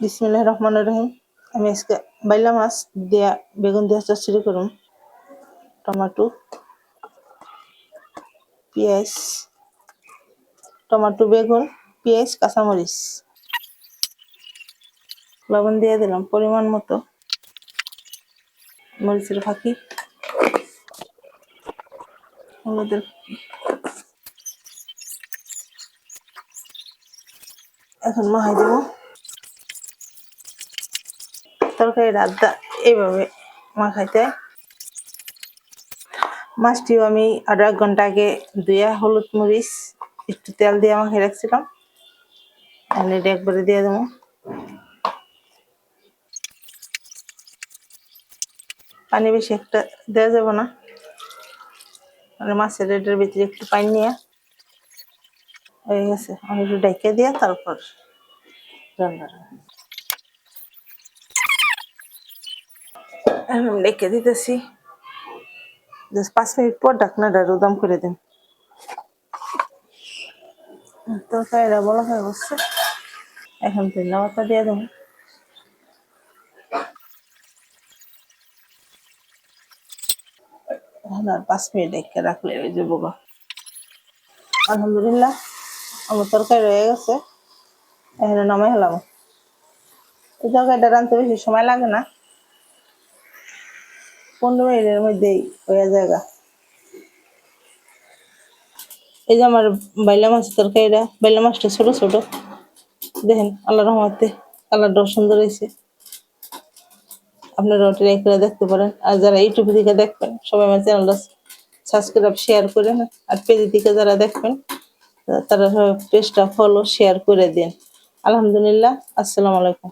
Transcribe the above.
বিসমিল্লাহির রহমানির রহিম। আমি আজকে বাইলা মাছ দিয়া বেগুন দিয়া চচ্চড়ি করুম। টমেটো, পেঁয়াজ, টমেটো, বেগুন, পেঁয়াজ, কাঁচামরিচ, লবণ দিয়ে দিলাম পরিমাণ মতো, মরিচের ফাঁকি, হলুদের, এখন মাখাই দেবো। তরকারি রাতটা এইভাবে মাখাইতে। মাছটিও আমি আরো 1 ঘন্টা আগে ধুয়ে হলুদ মরিচ একটু তেল দিয়ে মাখিয়ে রাখছিলাম। এটা একবারে দিয়ে দেবো। পানি বেশি একটা দেওয়া যাবে না, মানে মাছের এটার ভিতরে একটু পানি নিয়ে হয়ে গেছে। আমি একটু ঢেকে দিয়ে তারপর রান্না ঢেকে দিতেছি। 5 মিনিট পর ঢাকনাটা রোদাম করে দিন। তরকারিটা বলা হয়ে বসছে, এখন ধনিয়া পাতা দিয়ে দেবো। এখন আর 5 মিনিট ঢেকে রাখলে হয়ে যাবো। আলহামদুলিল্লাহ আমার তরকারি রয়ে গেছে, এখানে নামাই হলাম। এই তরকারিটা রাঁধতে বেশি সময় লাগে না, 15 মিনিটের মধ্যেই হয়ে যায়। এই যে আমার বাইলা মাছের তরকারিটা, বাইলা মাছটা ছোট ছোট, দেখেন আল্লাহর রহমতে কালারটাও সুন্দর হয়েছে। আপনারা ট্রাই করে দেখতে পারেন। আর যারা ইউটিউব থেকে দেখবেন সবাই আমার চ্যানেলটা সাবস্ক্রাইব শেয়ার করেন, আর পেজ থেকে যারা দেখবেন তারা পেজটা ফলো শেয়ার করে দিন। আলহামদুলিল্লাহ, আসসালামু আলাইকুম।